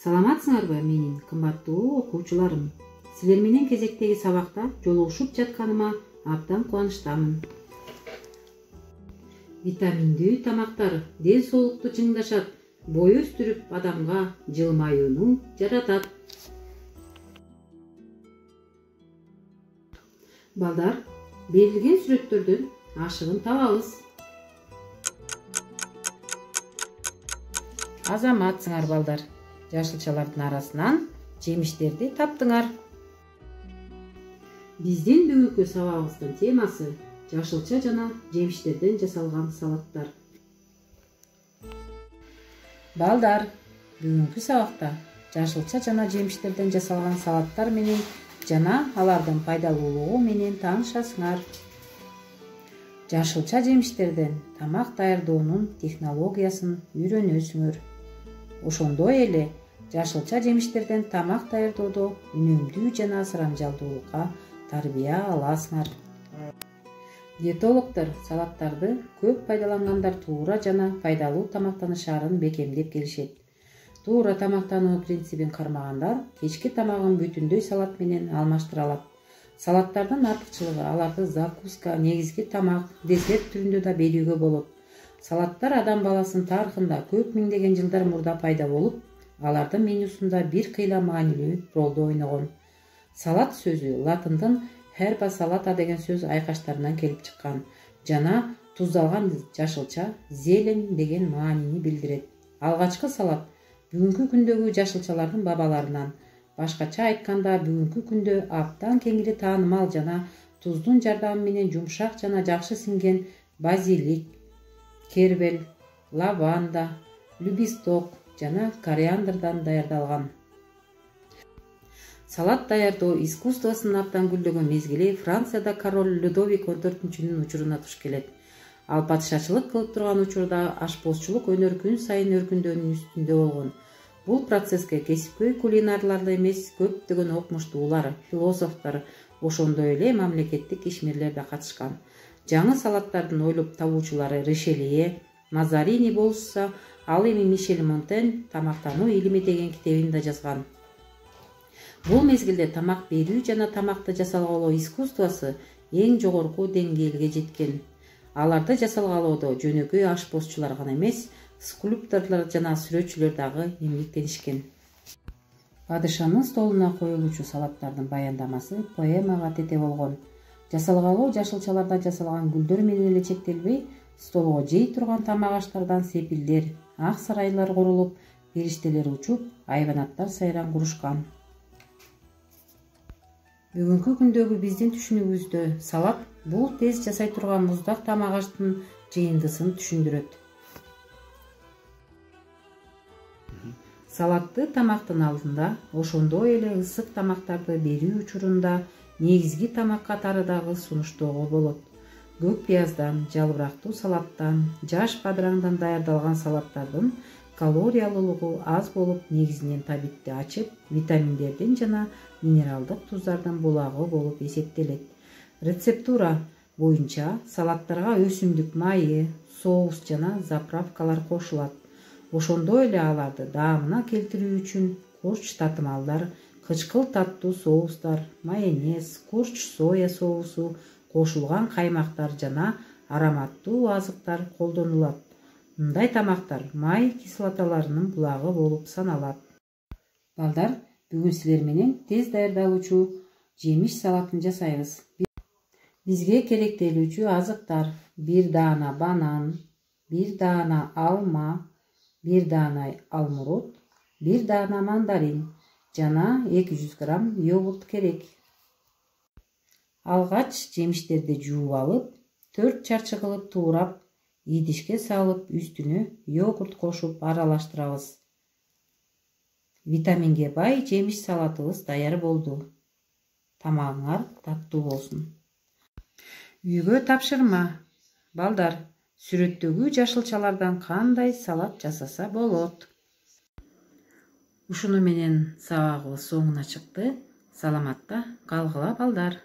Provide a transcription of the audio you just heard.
Саламатсыңарбы менин кымбаттуу окуучуларым? Силер менен кезектеги сабакта жолугушуп жатканыма абдан кубанычтамын. Витаминдүү тамактар ден соолукту чыңдашат, бой өстүрүп адамга жылмаюуну жаратат. Балдар, берилген сүрөттөрдөн ашыгын табабыз. Азаматсыңар балдар. Жашылчалардын арасынан жемиштерди таптыңар. Биздин бүгүнкү сабагыбыздын темасы жашылча жана жемиштерден жасалган салаттар. Балдар, бүгүнкү сабакта жашылча жана жемиштерден жасалган салаттар менен жана алардын пайдалуулугу менен таанышасыңар. Жашылча жемиштерден тамак даярдоонун технологиясын үйрөнөсүңөр. Ошондой эле жашылча жемиштерден тамак даярдоодо үнөмдүү жана ысырамжалдуулукка тарбия аласыңар. Диетологдор салаттарды көп пайдалангандар туура жана пайдалуу тамактанышаарын бекемдеп келишет. Туура тамактануу принцибин кармагандар кечки тамагын бүтүндөй салат менен алмаштыра алат. Салаттардын артыкчылыгы аларды закуска, негизги тамак, десерт түрүндө да берүүгө болот. Салаттар адам баласынын тарыхында көп миңдеген жылдар мурда пайда болуп, алардын менюсунда бир кыйла маанилүү ролду ойногон. Салат сөзү латындын herba salata деген сөз айкаштарынан келип чыккан жана туздалган жашылча, зелень деген маанини билдирет. Алгачкы салат бүгүнкү күндөгү жашылчалардын бабаларынан, башкача айтканда бүгүнкү күндө абдан кеңири таанымал жана туздун жардамы менен жумшак жана жакшы сиңген базилик, кербел, лаванда, любисток жана кориандрдан даярдалган. Салат даярдоо искусствосунун абдан гүлдөгөн мезгили Францияда король Людовик 14-нүн учуруна туш келет. Ал падышачылык кылып турган учурда ашпозчулук өнөр күн сайын өркүндөөнүн үстүндө болгон. Бул процесске кесипкөй кулинарлар эмес, көптөгөн окумуштуулар, философтор, ошондой эле мамлекеттик ишмерлер да катышкан. Жаңы салаттардын ойлоп табуучулары Ришелье, Мазарини болушса, ал эми Мишель Монтен тамактануу илими деген китебин да жазган. Бул мезгилде тамак берүү жана тамакты жасалгалоо искусствосу эң жогорку деңгээлге жеткен. Аларды жасалгалоодо жөнөкөй ашпозчулар гана эмес, скульпторлор жана сүрөтчүлөр дагы эмгектенишкен. Падышанын столуна коюлуучу салаттардын баяндамасы поэмага тете болгон. Жасалгалоо жашылчалардан жасалган гүлдөр менен эле чектелбей, столго жей турган тамак аштардан сепилдер, ак сарайлар курулуп, периштелер учуп, айбанаттар сайран курушкан. Бүгүнкү күндөгү биздин түшүнүгүбүздө салат бул тез жасай турган муздак тамак аштын жыйындысын түшүндүрөт. Салатты тамактын алдында, ошондой эле ысык тамактарды берүү учурунда негизги тамак катары дагы сунуштоого болот. Көк пияздан, жалбырактуу салаттан, жаш бадыраңдан даярдалган салаттардын калориялуулугу аз болуп, негизинен табитти ачып, витаминдердин жана минералдык туздардын булагы болуп эсептелет. Рецептура боюнча салаттарга өсүмдүк майы, соус жана заправкалар кошулат. Ошондой эле аларды даамына келтирүү үчүн курч татымалдар, кычкыл таттуу соустар, майонез, курч соя соусу, кошулган каймактар жана ароматтуу азыктар колдонулат. Мындай тамактар май кислоталарынын булагы болуп саналат. Балдар, бүгүн силер менен тез даярдалуучу жемиш салатын жасайбыз. Бизге керектелүүчү азыктар: 1 даана банан, 1 даана алма, 1 даана алмурут, 1 даана мандарин жана 200 грамм йогурт керек. Алгач жемиштерди жууп алып, 4 чарчы кылып туурап, идишке салып, үстүнө йогурт кошуп аралаштырабыз. Витаминге бай жемиш салатыбыз даяр болду. Тамагыңар таттуу болсун. Үйгө тапшырма. Балдар, сүрөттөгү жашылчалардан кандай салат жасаса болот? Ушуну менен сабагыбыз соңуна чыкты. Саламатта калгыла балдар.